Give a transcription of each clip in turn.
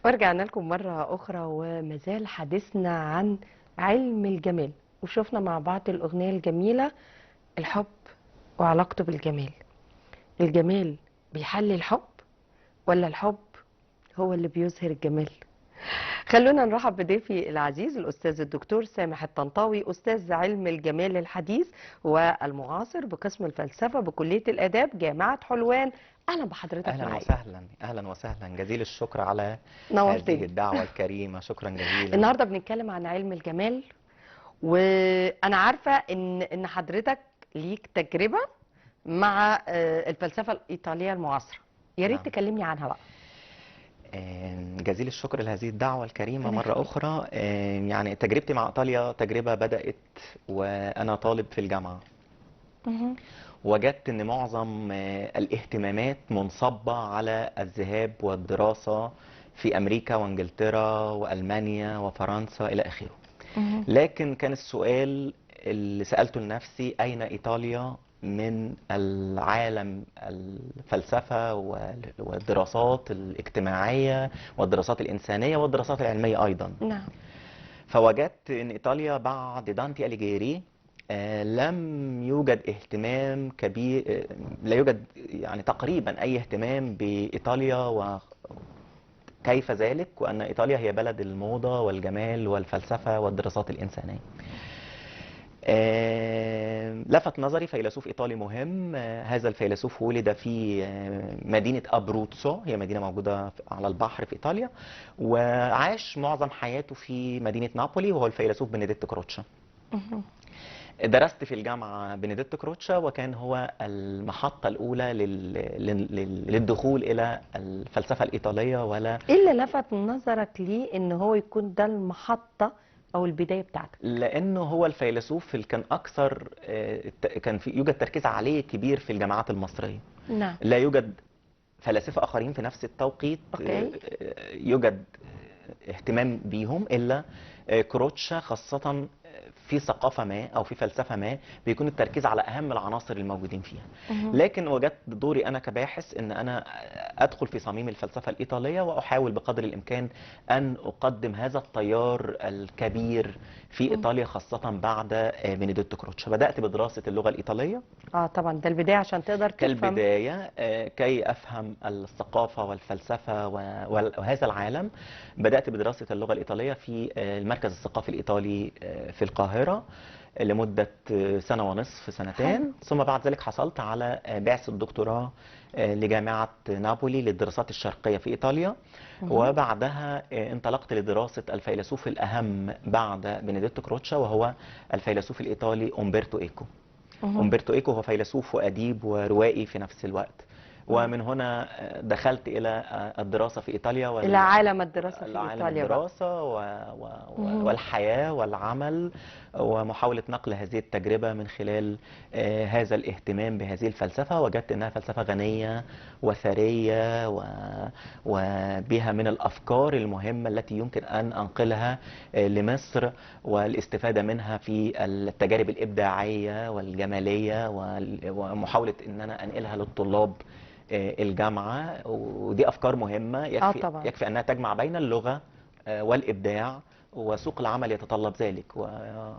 ورجعنا لكم مرة أخرى ومازال حديثنا عن علم الجمال، وشفنا مع بعض الأغنية الجميلة الحب وعلاقته بالجمال. الجمال بيحلي الحب ولا الحب هو اللي بيظهر الجمال؟ خلونا نرحب بضيفي العزيز الأستاذ الدكتور سامح الطنطاوي، أستاذ علم الجمال الحديث والمعاصر بقسم الفلسفة بكلية الآداب جامعة حلوان. أهلا بحضرتك اهلا معايا. وسهلا اهلا وسهلا، جزيل الشكر على هذه نورتني. الدعوة الكريمة، شكرا جزيلا. النهارده بنتكلم عن علم الجمال، وانا عارفه ان حضرتك ليك تجربه مع الفلسفه الايطاليه المعاصره. يا ريت نعم. تكلمني عنها بقى. جزيل الشكر لهذه الدعوة الكريمة ربنا مرة يخليك. أخرى. يعني تجربتي مع إيطاليا تجربة بدأت وأنا طالب في الجامعة. مهم. وجدت أن معظم الاهتمامات منصبة على الذهاب والدراسة في أمريكا وإنجلترا وألمانيا وفرنسا إلى آخره. مهم. لكن كان السؤال اللي سألته لنفسي: أين إيطاليا من العالم الفلسفة والدراسات الاجتماعية والدراسات الإنسانية والدراسات العلمية أيضا؟ نعم. فوجدت أن إيطاليا بعد دانتي أليجيري لم يوجد اهتمام كبير، لا يوجد يعني تقريبا أي اهتمام بإيطاليا وكيف ذلك، وأن إيطاليا هي بلد الموضة والجمال والفلسفة والدراسات الإنسانية. لفت نظري فيلسوف إيطالي مهم. هذا الفيلسوف ولد في مدينة أبروتسو، هي مدينة موجودة على البحر في إيطاليا، وعاش معظم حياته في مدينة نابولي، وهو الفيلسوف بنديتو كروتشا. مهم. درست في الجامعة بنديتو كروتشا، وكان هو المحطة الأولى للدخول إلى الفلسفة الإيطالية. ايه اللي لفت نظرك ليه ان هو يكون ده المحطه او البدايه بتاعتك؟ لانه هو الفيلسوف اللي كان اكثر، كان في يوجد تركيز عليه كبير في الجامعات المصريه. نعم. لا يوجد فلاسفه اخرين في نفس التوقيت اوكي. يوجد اهتمام بيهم الا كروتشا، خاصه في ثقافه ما او في فلسفه ما بيكون التركيز على اهم العناصر الموجودين فيها. مهم. لكن وجدت دوري انا كباحث ان انا ادخل في صميم الفلسفه الايطاليه، واحاول بقدر الامكان ان اقدم هذا التيار الكبير في مم. ايطاليا، خاصه بعد بنديتو كروتشا. بدات بدراسه اللغه الايطاليه اه طبعا ده البدايه عشان تقدر تفهم. كالبداية، كي أفهم الثقافة والفلسفة وهذا العالم. بدأت بدراسة اللغة الإيطالية في المركز الثقافي الإيطالي في القاهرة لمدة سنة ونصف، حلو. سنتين. ثم بعد ذلك حصلت على بعثة الدكتوراه لجامعة نابولي للدراسات الشرقية في إيطاليا. مهم. وبعدها انطلقت لدراسة الفيلسوف الأهم بعد بنديتو كروتشا، وهو الفيلسوف الإيطالي أمبرتو إيكو. مهم. أمبرتو إيكو هو فيلسوف وأديب وروائي في نفس الوقت. مم. ومن هنا دخلت إلى الدراسة في إيطاليا الى عالم الدراسه في والعالم ايطاليا بقى. الدراسة مهم. والحياة والعمل، ومحاولة نقل هذه التجربة من خلال هذا الاهتمام بهذه الفلسفة. وجدت أنها فلسفة غنية وثرية وبها من الأفكار المهمة التي يمكن أن أنقلها لمصر، والاستفادة منها في التجارب الإبداعية والجمالية، ومحاولة أن أنا أنقلها للطلاب الجامعة. ودي أفكار مهمة، اه يكفي طبعا. يكفي أنها تجمع بين اللغة والإبداع، وسوق العمل يتطلب ذلك.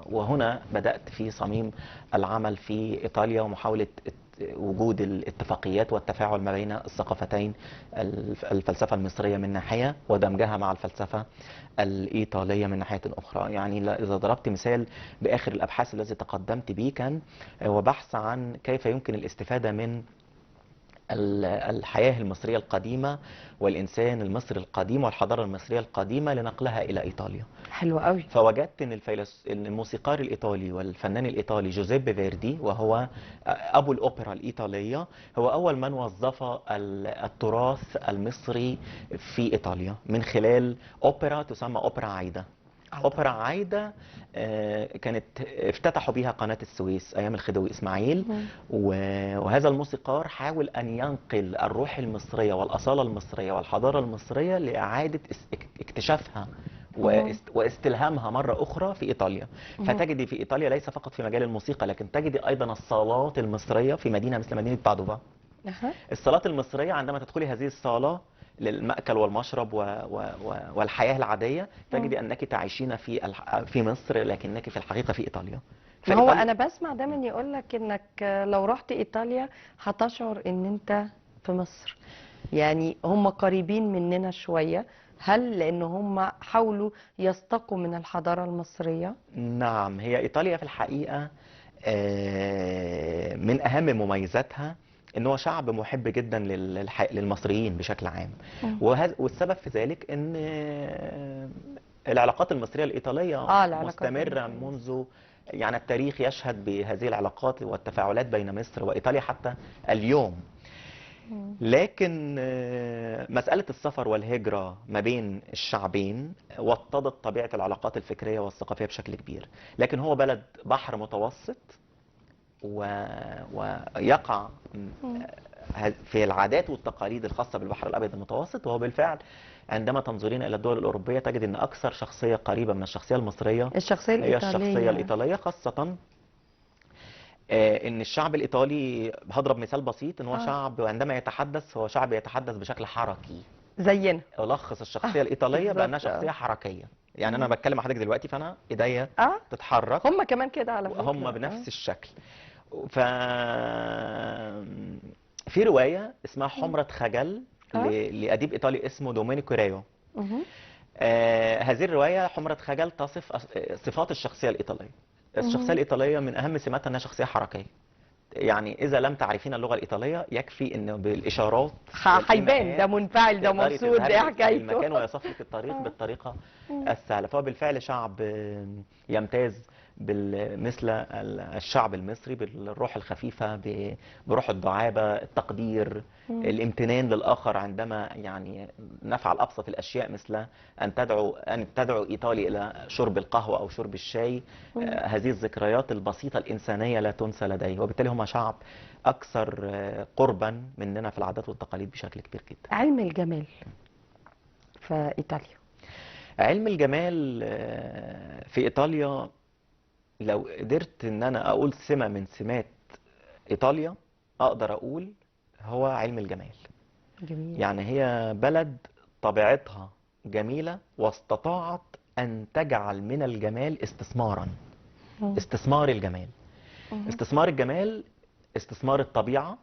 وهنا بدأت في صميم العمل في إيطاليا، ومحاولة وجود الاتفاقيات والتفاعل ما بين الثقافتين، الفلسفة المصرية من ناحية ودمجها مع الفلسفة الإيطالية من ناحية أخرى. يعني إذا ضربت مثال بآخر الأبحاث الذي تقدمت به، كان هو بحث عن كيف يمكن الاستفادة من الحياة المصرية القديمة والإنسان المصري القديم والحضارة المصرية القديمة لنقلها إلى إيطاليا. حلو قوي. فوجدت ان إن الموسيقار الايطالي والفنان الايطالي جوزيبي فيردي، وهو ابو الاوبرا الايطاليه، هو اول من وظف التراث المصري في ايطاليا من خلال اوبرا تسمى اوبرا عايده. اوبرا الله. عايده كانت افتتحوا بها قناه السويس ايام الخديوي اسماعيل. مهم. وهذا الموسيقار حاول ان ينقل الروح المصريه والاصاله المصريه والحضاره المصريه لاعاده اكتشافها مهم. واستلهامها مرة أخرى في إيطاليا. مهم. فتجدي في إيطاليا ليس فقط في مجال الموسيقى، لكن تجدي أيضا الصالات المصرية في مدينة مثل مدينة بادوفا. اها. الصالات المصرية عندما تدخلي هذه الصالة للمأكل والمشرب والحياة العادية، تجدي أنك تعيشين في مصر لكنك في الحقيقة في إيطاليا. ما هو انا بسمع دايما يقول لك انك لو رحت ايطاليا هتشعر ان انت في مصر. يعني هم قريبين مننا شوية، هل لان هم حاولوا يستقوا من الحضارة المصرية؟ نعم، هي إيطاليا في الحقيقة من أهم مميزاتها ان هو شعب محب جدا للمصريين بشكل عام. مم. والسبب في ذلك ان العلاقات المصرية الإيطالية العلاقات بين مستمرة الاتنين. منذ، يعني التاريخ يشهد بهذه العلاقات والتفاعلات بين مصر وإيطاليا حتى اليوم. مم. لكن مسألة السفر والهجرة ما بين الشعبين وطدت طبيعة العلاقات الفكرية والثقافية بشكل كبير. لكن هو بلد بحر متوسط ويقع مم. في العادات والتقاليد الخاصة بالبحر الأبيض المتوسط. وهو بالفعل عندما تنظرين إلى الدول الأوروبية تجد أن أكثر شخصية قريبة من الشخصية المصرية الشخصية هي الشخصية الإيطالية. الإيطالية، خاصة ان الشعب الايطالي، هضرب مثال بسيط، ان هو اه شعب عندما يتحدث هو شعب يتحدث بشكل حركي. زينا. الخص الشخصية الايطالية بانها بالظبط. شخصية حركية. يعني انا مم. بتكلم مع حضرتك دلوقتي فانا ايديا اه تتحرك، هم كمان كده على وهم فكرة. بنفس الشكل. ف في رواية اسمها مم. حمرة خجل اه لأديب إيطالي اسمه دومينيكو ريو. مهم. هذه الرواية حمرة خجل تصف صفات الشخصية الإيطالية. الشخصية مهم. الإيطالية من أهم سماتها أنها شخصية حركية. يعني إذا لم تعرفين اللغة الإيطالية يكفي إنه بالإشارات هيبان ده والإيماءات منفعل ده تقدري مبسوط ده تذهبي إيه حكايته. للمكان ويصف لك الطريق اه بالطريقة مم. السهلة. فهو بالفعل شعب يمتاز مثل الشعب المصري بالروح الخفيفة، بروح الدعابة، التقدير، مم. الامتنان للآخر عندما يعني نفعل أبسط الأشياء، مثل أن تدعو إيطالي إلى شرب القهوة أو شرب الشاي. مم. هذه الذكريات البسيطة الإنسانية لا تنسى لديه. وبالتالي هم شعب أكثر قربا مننا في العادات والتقاليد بشكل كبير جدا. علم الجمال في إيطاليا. علم الجمال في إيطاليا، لو قدرت ان انا اقول سمة من سمات ايطاليا اقدر اقول هو علم الجمال. جميل. يعني هي بلد طبيعتها جميلة واستطاعت ان تجعل من الجمال استثمارا. مم. استثمار الجمال، مهم. استثمار الجمال، استثمار الطبيعة،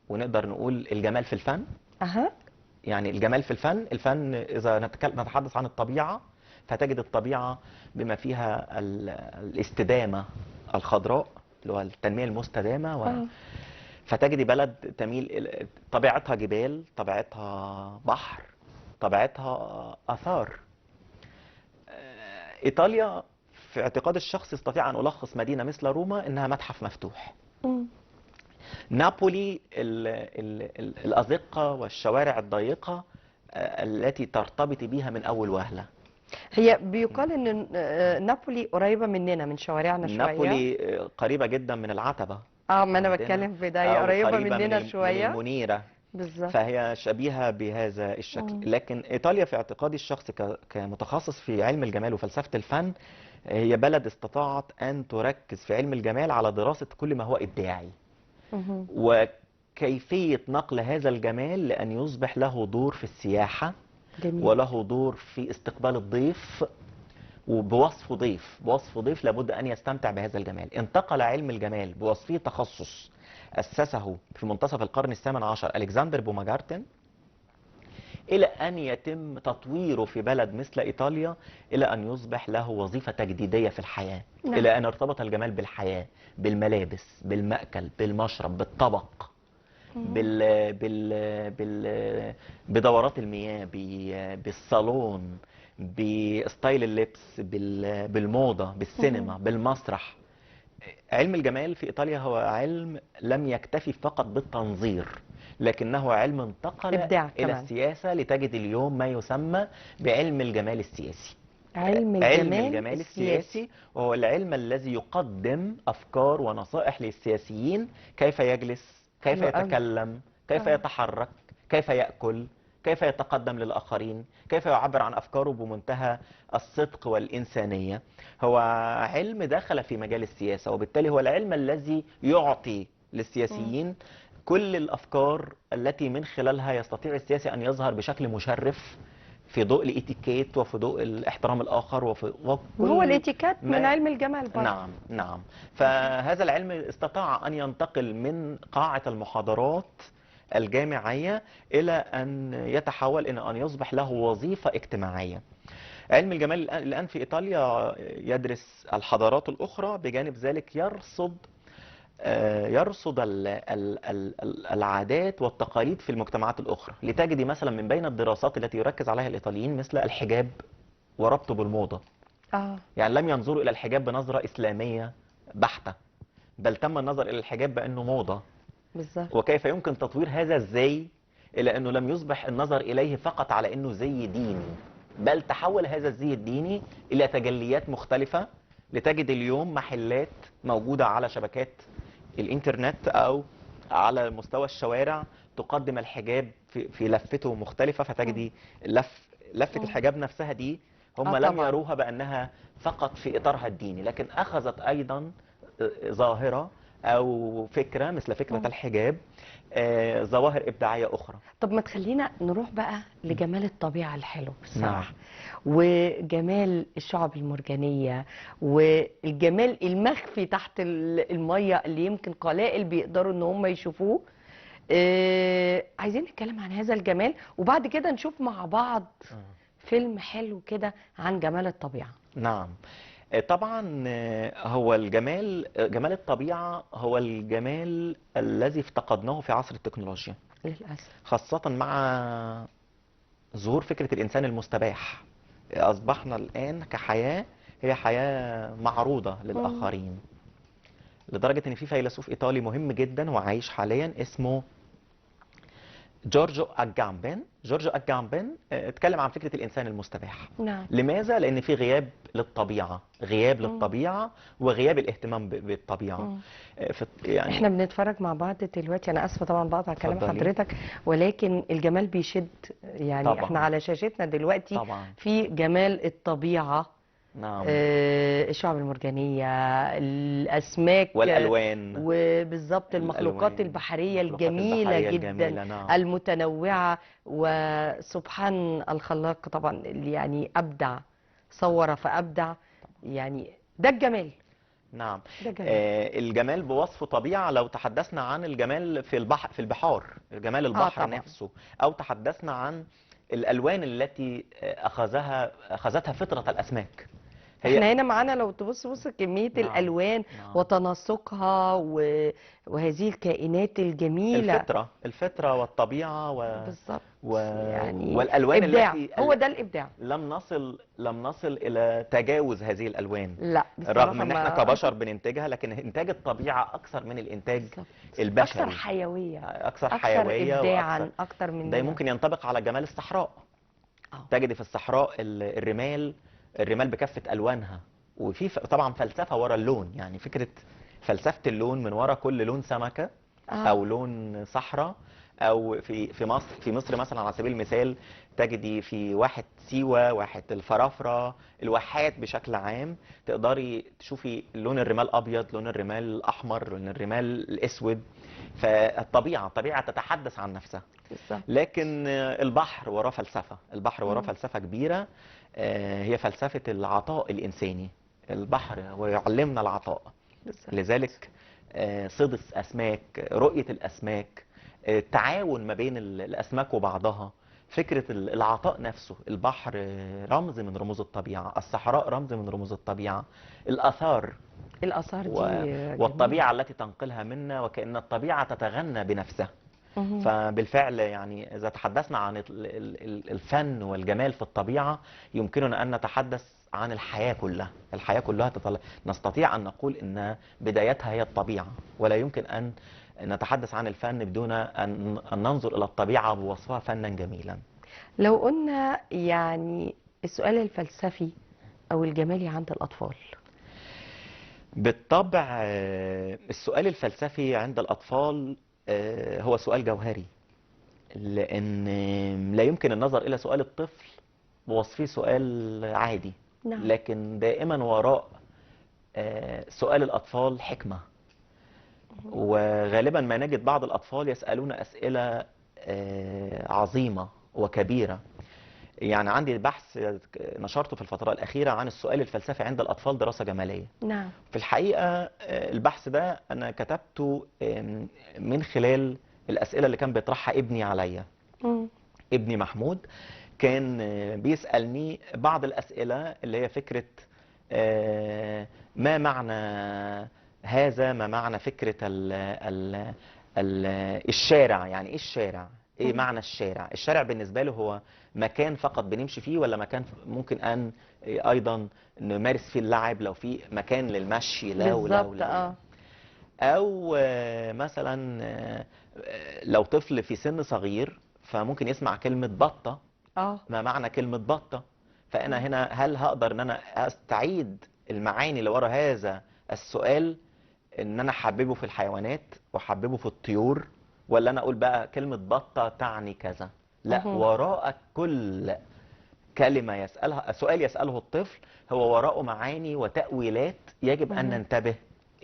ونقدر نقول الجمال في الفن. أها. يعني الجمال في الفن إذا نتحدث عن الطبيعة فتجد الطبيعة بما فيها الاستدامة الخضراء اللي هو التنمية المستدامة اه فتجدي بلد تميل طبيعتها جبال، طبيعتها بحر، طبيعتها آثار. إيطاليا في اعتقاد الشخص يستطيع أن ألخص مدينة مثل روما إنها متحف مفتوح. مم. نابولي الأزقة والشوارع الضيقة التي ترتبط بها من أول وهلة. هي بيقال ان نابولي قريبة مننا من شوارعنا شوية. نابولي قريبة جدا من العتبة اه ما انا عندنا، بتكلم في ده، هي أو قريبة قريبة مننا من شوية. المنيرة. بالظبط. فهي شبيهة بهذا الشكل. مم. لكن إيطاليا في اعتقادي الشخصي كمتخصص في علم الجمال وفلسفة الفن هي بلد استطاعت أن تركز في علم الجمال على دراسة كل ما هو إبداعي مهم. وكيفية نقل هذا الجمال لأن يصبح له دور في السياحة جميل. وله دور في استقبال الضيف بوصف ضيف لابد أن يستمتع بهذا الجمال. انتقل علم الجمال بوصفه تخصص أسسه في منتصف القرن الثامن عشر ألكسندر بومجارتن إلى أن يتم تطويره في بلد مثل إيطاليا إلى أن يصبح له وظيفة تجديدية في الحياة. نعم. إلى أن ارتبط الجمال بالحياة، بالملابس، بالمأكل، بالمشرب، بالطبق، مهم. بدورات المياه، بالصالون، بستايل اللبس، بالموضة، مهم. بالسينما، بالمسرح. علم الجمال في إيطاليا هو علم لم يكتفي فقط بالتنظير، لكنه علم انتقل إبداع إلى كمان. السياسة لتجد اليوم ما يسمى بعلم الجمال السياسي. علم علم الجمال الجمال السياسي. السياسي وهو العلم الذي يقدم أفكار ونصائح للسياسيين: كيف يجلس، كيف حلو قوي. يتكلم، كيف اه يتحرك، كيف يأكل، كيف يتقدم للآخرين، كيف يعبر عن أفكاره بمنتهى الصدق والإنسانية. هو علم دخل في مجال السياسة وبالتالي هو العلم الذي يعطي مم. للسياسيين كل الأفكار التي من خلالها يستطيع السياسي أن يظهر بشكل مشرف في ضوء الاتيكيت وفي ضوء الاحترام الآخر وهو وكل الاتيكيت من ما. علم الجمال برضه. نعم نعم. فهذا العلم استطاع أن ينتقل من قاعة المحاضرات الجامعية إلى أن يتحول إلى أن يصبح له وظيفة اجتماعية. علم الجمال الآن في إيطاليا يدرس الحضارات الأخرى، بجانب ذلك يرصد العادات والتقاليد في المجتمعات الأخرى. لتجدي مثلا من بين الدراسات التي يركز عليها الإيطاليين مثل الحجاب وربطه بالموضة. يعني لم ينظروا إلى الحجاب بنظرة إسلامية بحتة، بل تم النظر إلى الحجاب بأنه موضة، بالظبط. وكيف يمكن تطوير هذا الزي إلى أنه لم يصبح النظر إليه فقط على أنه زي ديني، بل تحول هذا الزي الديني إلى تجليات مختلفة. لتجد اليوم محلات موجودة على شبكات الإنترنت أو على مستوى الشوارع تقدم الحجاب في لفته مختلفة، فتجدي لفة الحجاب نفسها دي هم لم طبعا. يروها بأنها فقط في إطارها الديني، لكن أخذت أيضا ظاهرة أو فكرة مثل فكرة الحجاب ظواهر إبداعية أخرى. طب ما تخلينا نروح بقى لجمال الطبيعة الحلو بصراحة. نعم. وجمال الشعب المرجانية والجمال المخفي تحت المية اللي يمكن قلائل بيقدروا ان هم يشوفوه. عايزين نتكلم عن هذا الجمال وبعد كده نشوف مع بعض فيلم حلو كده عن جمال الطبيعة. نعم. طبعا هو جمال الطبيعة هو الجمال الذي افتقدناه في عصر التكنولوجيا للأسف. خاصة مع ظهور فكرة الإنسان المستباح. أصبحنا الآن كحياة هي حياة معروضة للآخرين، لدرجة إن في فيلسوف إيطالي مهم جدا وعايش حاليا اسمه جورجو أجامبن. جورجو أجامبن اتكلم عن فكرة الإنسان المستباح. نعم. لماذا؟ لأن في غياب للطبيعة، غياب للطبيعة وغياب الاهتمام بالطبيعة. يعني احنا بنتفرج مع بعض دلوقتي، أنا آسفة طبعا بقطع كلام حضرتك، ولكن الجمال بيشد. يعني طبعا. احنا على شاشتنا دلوقتي طبعا. في جمال الطبيعة. نعم. الشعب المرجانية، الأسماك والألوان، وبالظبط المخلوقات البحرية الجميلة جدا. نعم. المتنوعة. وسبحان الخلاق طبعا اللي يعني أبدع، صور فأبدع. يعني ده الجمال. نعم. ده جمال. الجمال بوصف طبيعة. لو تحدثنا عن الجمال في البحار، جمال البحر نفسه، أو تحدثنا عن الألوان التي أخذتها فطرة الأسماك. احنا هنا معانا لو بص كمية نعم. الألوان نعم. وتناسقها وهذه الكائنات الجميلة. الفطرة والطبيعة بالظبط. يعني والألوان إبداع. التي هو ده الإبداع. لم نصل إلى تجاوز هذه الألوان. لا رغم ان احنا كبشر بننتجها، لكن انتاج الطبيعة اكثر من الانتاج بالزبط. البشري. اكثر حيوية، اكثر حيوية ابداعا اكثر من ده ممكن ينطبق على جمال الصحراء. تجد في الصحراء الرمال بكافة الوانها، وفي طبعا فلسفة ورا اللون. يعني فكرة فلسفة اللون من ورا كل لون سمكة او لون صحراء. او في مصر مثلا على سبيل المثال تجدي في واحة سيوة، واحة الفرافرة، الواحات بشكل عام، تقدري تشوفي لون الرمال ابيض، لون الرمال احمر، لون الرمال الاسود. فالطبيعة تتحدث عن نفسها. لكن البحر وراه فلسفة، البحر وراه فلسفة كبيرة، هي فلسفة العطاء الإنساني. البحر ويعلمنا العطاء. لذلك صيد الأسماك، رؤية الأسماك، التعاون ما بين الأسماك وبعضها، فكرة العطاء نفسه. البحر رمز من رموز الطبيعة، الصحراء رمز من رموز الطبيعة، الآثار دي والطبيعة التي تنقلها منا، وكأن الطبيعة تتغنى بنفسها. فبالفعل يعني إذا تحدثنا عن الفن والجمال في الطبيعة، يمكننا أن نتحدث عن الحياة كلها. الحياة كلها نستطيع أن نقول أن بدايتها هي الطبيعة، ولا يمكن أن نتحدث عن الفن بدون أن ننظر إلى الطبيعة بوصفها فنا جميلا. لو قلنا يعني السؤال الفلسفي أو الجمالي عند الأطفال. بالطبع السؤال الفلسفي عند الأطفال هو سؤال جوهري، لأن لا يمكن النظر إلى سؤال الطفل بوصفه سؤال عادي. نعم. لكن دائما وراء سؤال الأطفال حكمة. وغالبا ما نجد بعض الأطفال يسألون أسئلة عظيمة وكبيرة. يعني عندي بحث نشرته في الفترة الأخيرة عن السؤال الفلسفي عند الأطفال دراسة جمالية. نعم. في الحقيقة البحث ده أنا كتبته من خلال الأسئلة اللي كان بيطرحها ابني عليا. مم. ابني محمود كان بيسألني بعض الأسئلة اللي هي فكرة ما معنى هذا، ما معنى فكرة ال الشارع، يعني ايه الشارع، ايه مم. معنى الشارع. الشارع بالنسبة له هو مكان فقط بنمشي فيه، ولا مكان ممكن ان ايضا نمارس فيه اللعب، لو في مكان للمشي لا ولا بالظبط. ولا ولا. او مثلا لو طفل في سن صغير فممكن يسمع كلمة بطة، اه. ما معنى كلمة بطة. فأنا هنا هل هقدر إن أنا أستعيد المعاني اللي ورا هذا السؤال، إن أنا أحببه في الحيوانات وأحببه في الطيور، ولا أنا أقول بقى كلمة بطة تعني كذا؟ لا، مهم. وراء كل كلمة يسألها، سؤال يسأله الطفل، هو وراءه معاني وتأويلات يجب أن مهم. ننتبه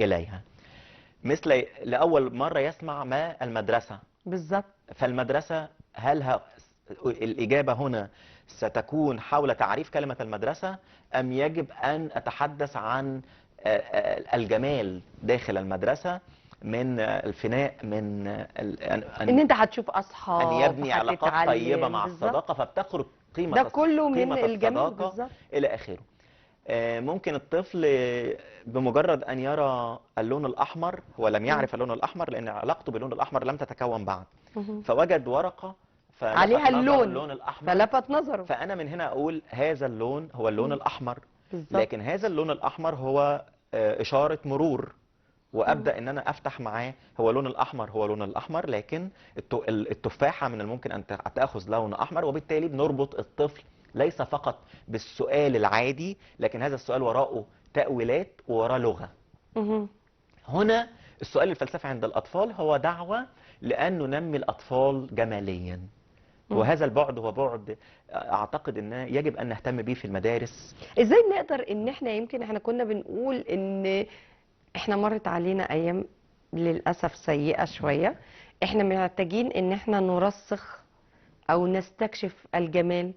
إليها. مثل لأول مرة يسمع ما المدرسة. بالظبط. فالمدرسة الإجابة هنا ستكون حول تعريف كلمة المدرسة، أم يجب أن أتحدث عن الجمال داخل المدرسة، من الفناء، من ان أن انت هتشوف أن اصحاب، يبني علاقات طيبة هتتعلم. مع بالظبط. الصداقة، فبتخرج ده كله من قيمة الجمال. الصداقة بالظبط. إلى آخره. ممكن الطفل بمجرد أن يرى اللون الأحمر، هو لم مم. يعرف اللون الأحمر لأن علاقته باللون الأحمر لم تتكون بعد، مهم. فوجد ورقة فلفت عليها نظره اللون اللون الأحمر. فلفت نظره. فأنا من هنا أقول هذا اللون هو اللون مم. الأحمر. بالظبط. لكن هذا اللون الأحمر هو إشارة مرور، مم. وأبدأ إن أنا أفتح معاه، هو لون الأحمر هو لون الأحمر، لكن التفاحة من الممكن أن تأخذ لون أحمر. وبالتالي بنربط الطفل ليس فقط بالسؤال العادي، لكن هذا السؤال وراءه تأويلات ووراه لغة. مهم. هنا السؤال الفلسفي عند الأطفال هو دعوة لأن ننمي الأطفال جماليا، مم. وهذا البعد هو بعد أعتقد أن يجب أن نهتم به في المدارس. ازاي نقدر ان احنا، يمكن احنا كنا بنقول ان احنا مرت علينا ايام للاسف سيئة شوية، احنا محتاجين ان احنا نرسخ او نستكشف الجمال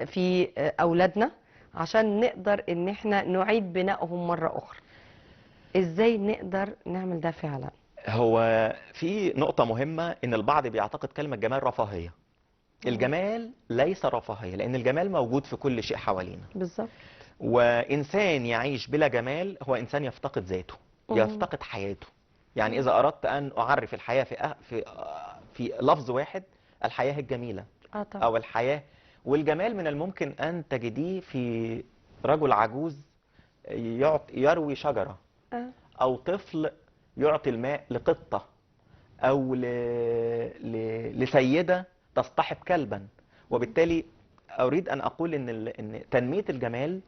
في اولادنا عشان نقدر ان احنا نعيد بنائهم مرة اخرى. ازاي نقدر نعمل ده فعلا؟ هو في نقطة مهمة، أن البعض بيعتقد كلمة جمال رفاهية. مم. الجمال ليس رفاهية، لأن الجمال موجود في كل شيء حوالينا. بالظبط. وإنسان يعيش بلا جمال هو إنسان يفتقد ذاته، مم. يفتقد حياته. يعني مم. إذا أردت أن أعرف الحياة في لفظ واحد، الحياة الجميلة اه طبعا. أو الحياة. والجمال من الممكن أن تجديه في رجل عجوز يروي شجرة، اه. أو طفل يعطي الماء لقطة، أو لسيدة تصطحب كلبا. مم. وبالتالي أريد أن أقول إن تنمية الجمال،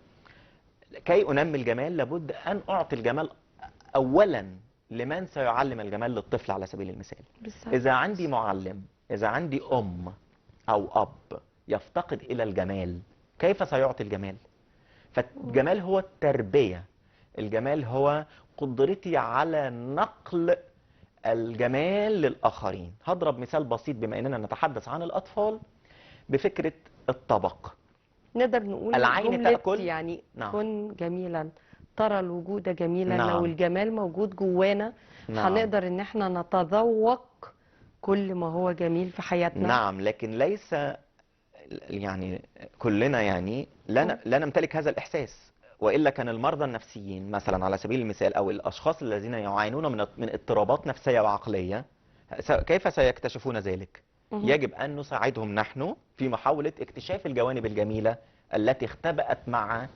كي أنمي الجمال لابد أن أعطي الجمال أولا لمن سيعلم الجمال للطفل. على سبيل المثال، بالظبط. إذا عندي معلم، إذا عندي أم أو أب يفتقد إلى الجمال، كيف سيعطي الجمال؟ مم. فالجمال هو التربية، الجمال هو قدرتي على نقل الجمال للآخرين. هضرب مثال بسيط بما أننا نتحدث عن الأطفال، بفكرة الطبق. نقدر نقول العين جملة تأكل. يعني نعم. كن جميلا ترى الوجود جميلا. لو نعم. الجمال موجود جوانا نعم. هنقدر ان احنا نتذوق كل ما هو جميل في حياتنا. نعم، لكن ليس يعني كلنا يعني مم. لا نمتلك هذا الإحساس، وإلا كان المرضى النفسيين مثلا على سبيل المثال، أو الأشخاص الذين يعانون من اضطرابات نفسية وعقلية، كيف سيكتشفون ذلك؟ مم. يجب أن نساعدهم نحن في محاولة اكتشاف الجوانب الجميلة التي اختبأت مع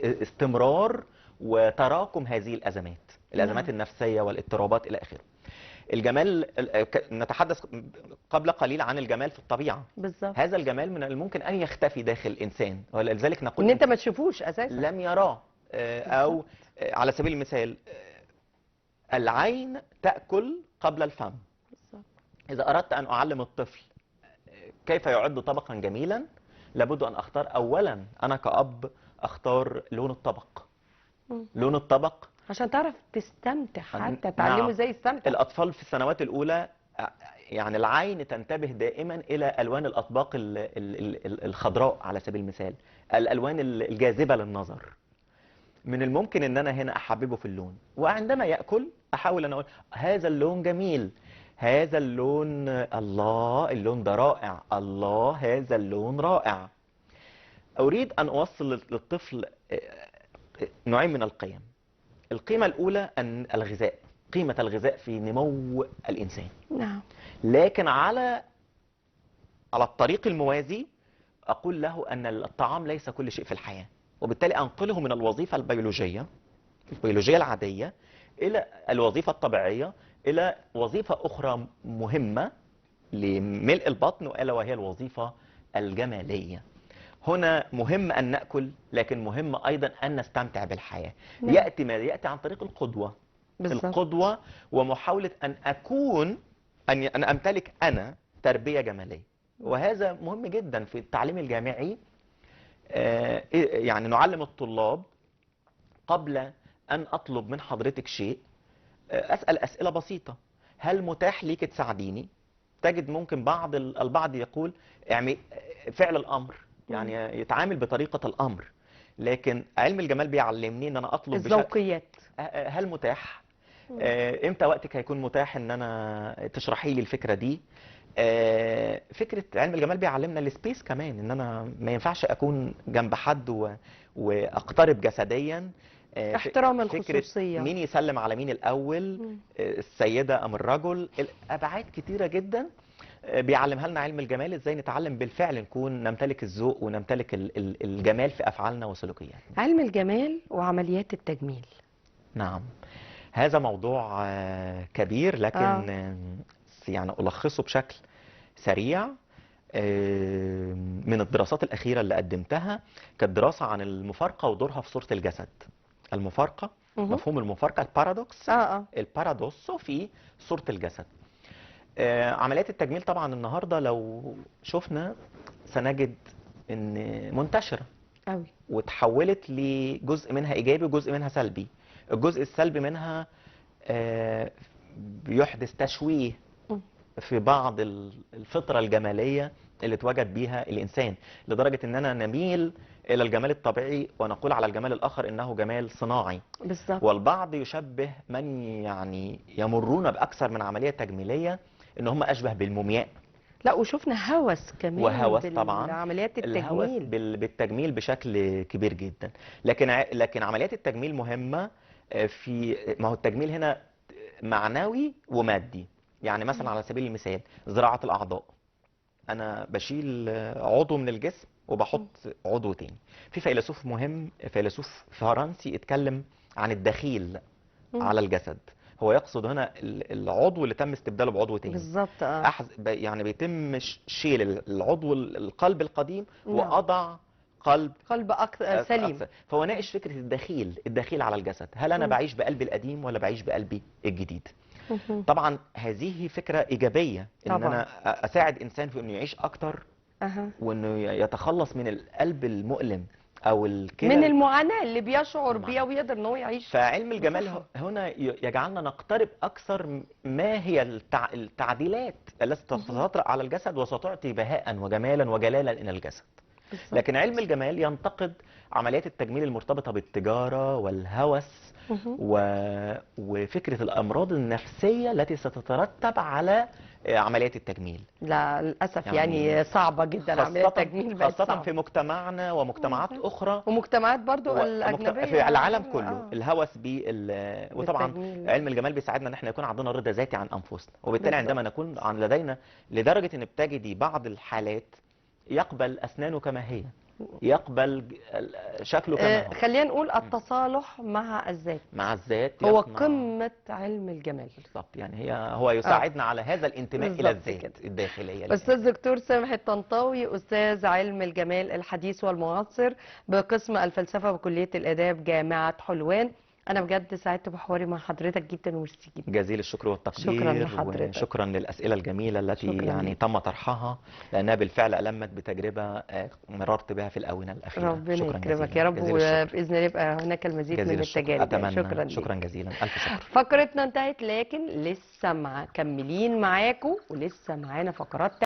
استمرار وتراكم هذه الأزمات نعم. النفسية والاضطرابات إلى آخره. الجمال، نتحدث قبل قليل عن الجمال في الطبيعة. بالظبط. هذا الجمال من الممكن أن يختفي داخل الإنسان، ولذلك ان نقول انت ما تشوفوش اساسا. لم يراه. بالظبط. أو على سبيل المثال، العين تأكل قبل الفم. بالظبط. إذا أردت أن أعلم الطفل كيف يعد طبقا جميلا، لابد أن أختار أولا، أنا كأب أختار لون الطبق. مم. لون الطبق عشان تعرف تستمتع، حتى تعلمه نعم. ازاي يستمتع. الأطفال في السنوات الأولى يعني العين تنتبه دائما إلى ألوان الأطباق الخضراء على سبيل المثال، الألوان الجاذبة للنظر. من الممكن ان انا هنا احببه في اللون، وعندما يأكل احاول ان اقول هذا اللون جميل، هذا اللون الله اللون ده رائع، الله هذا اللون رائع. اريد ان اوصل للطفل نوعين من القيم. القيمة الاولى ان الغذاء، قيمة الغذاء في نمو الانسان. نعم. لكن على الطريق الموازي اقول له ان الطعام ليس كل شيء في الحياة، وبالتالي انقله من الوظيفة البيولوجية العادية إلى الوظيفة الطبيعية، إلى وظيفة أخرى مهمة لملء البطن، وألا وهي الوظيفة الجمالية. هنا مهم أن نأكل، لكن مهم أيضا أن نستمتع بالحياة. نعم. يأتي ما يأتي عن طريق القدوة. بالظبط. القدوة ومحاولة أن أكون أن أمتلك أنا تربية جمالية، وهذا مهم جدا في التعليم الجامعي. يعني نعلم الطلاب قبل أن أطلب من حضرتك شيء أسأل أسئلة بسيطة. هل متاح ليك تساعديني؟ تجد ممكن البعض يقول اعمل فعل الأمر، يعني يتعامل بطريقة الأمر. لكن علم الجمال بيعلمني ان انا اطلب الذوقيات. هل متاح؟ امتى وقتك هيكون متاح ان انا تشرحي لي الفكرة دي؟ فكرة علم الجمال بيعلمنا السبيس كمان، ان انا ما ينفعش اكون جنب حد واقترب جسديا. احترام الخصوصية. مين يسلم على مين الاول، السيدة ام الرجل، ابعاد كتيرة جدا بيعلمها لنا علم الجمال، ازاي نتعلم بالفعل نكون نمتلك الذوق ونمتلك الجمال في افعالنا وسلوكياتنا. علم الجمال وعمليات التجميل. نعم، هذا موضوع كبير، لكن يعني ألخصه بشكل سريع. من الدراسات الأخيرة اللي قدمتها كانت دراسة عن المفارقة ودورها في صورة الجسد. المفارقة، مفهوم المفارقة، البارادوكس، البارادوسو في صورة الجسد. عمليات التجميل طبعا النهاردة لو شفنا سنجد ان منتشرة قوي، وتحولت لجزء منها إيجابي وجزء منها سلبي. الجزء السلبي منها بيحدث تشويه في بعض الفطرة الجمالية اللي اتوجد بيها الإنسان، لدرجة أننا نميل إلى الجمال الطبيعي ونقول على الجمال الآخر إنه جمال صناعي. بالظبط. والبعض يشبه من يعني يمرون بأكثر من عملية تجميلية إن هم أشبه بالمومياء. لا، وشفنا هوس كمان، وهوس طبعا، عمليات الهوس التجميل بالتجميل بشكل كبير جدا. لكن عمليات التجميل مهمة. ما هو التجميل هنا معنوي ومادي. يعني مثلا على سبيل المثال زراعة الأعضاء، أنا بشيل عضو من الجسم وبحط عضو تاني. في فيلسوف مهم، فيلسوف فرنسي، اتكلم عن الدخيل على الجسد. هو يقصد هنا العضو اللي تم استبداله بعضو تاني. بالظبط. يعني بيتم شيل العضو القلب القديم وأضع قلب أكثر سليم. أكثر. فهو ناقش فكرة الدخيل على الجسد. هل أنا بعيش بقلبي القديم ولا بعيش بقلبي الجديد؟ طبعا هذه فكرة إيجابية، إن طبعا. أنا أساعد إنسان في إنه يعيش أكتر، وإنه يتخلص من القلب المؤلم أو من المعاناة اللي بيشعر بيها ويقدر إن هو يعيش. فعلم الجمال هنا يجعلنا نقترب أكثر ما هي التعديلات التي تتطرق على الجسد وستعطي بهاء وجمالا وجلالا إلى الجسد. لكن علم الجمال ينتقد عمليات التجميل المرتبطة بالتجارة والهوس وفكرة الأمراض النفسية التي ستترتب على عمليات التجميل. لا للأسف يعني صعبة جدا عمليات التجميل، خاصة صعب في مجتمعنا ومجتمعات أخرى، ومجتمعات برضو الأجنبية في العالم كله. الهوس وطبعا علم الجمال بيساعدنا ان احنا يكون عندنا رضا ذاتي عن أنفسنا، وبالتالي عندما نكون لدينا لدرجة ان بتجدي بعض الحالات يقبل أسنانه كما هي، يقبل شكله كما هو. خلينا نقول التصالح مع الذات هو قمة علم الجمال. بالظبط، يعني هو يساعدنا على هذا الانتماء إلى الذات الداخلية. أستاذ دكتور سامح الطنطاوي، أستاذ علم الجمال الحديث والمعاصر بقسم الفلسفة بكلية الآداب جامعة حلوان، انا بجد سعدت بحواري مع حضرتك جدا وميرسي جدا. جزيل الشكر والتقدير. شكرا لحضرتك. وشكرا للأسئلة الجميلة التي شكرا يعني ليك. تم طرحها، لأنها بالفعل ألمت بتجربة مررت بها في الآونة الأخيرة. ربنا شكرا يكرمك جزيلا. يا رب، جزيل الشكر. وباذن الله يبقى هناك المزيد جزيل من الشكر. التجارب يعني. شكرا أتمنى. شكرا ليك. جزيلا. ألف شكر. فقرتنا انتهت، لكن لسه كملين معاكم ولسه معانا فقرات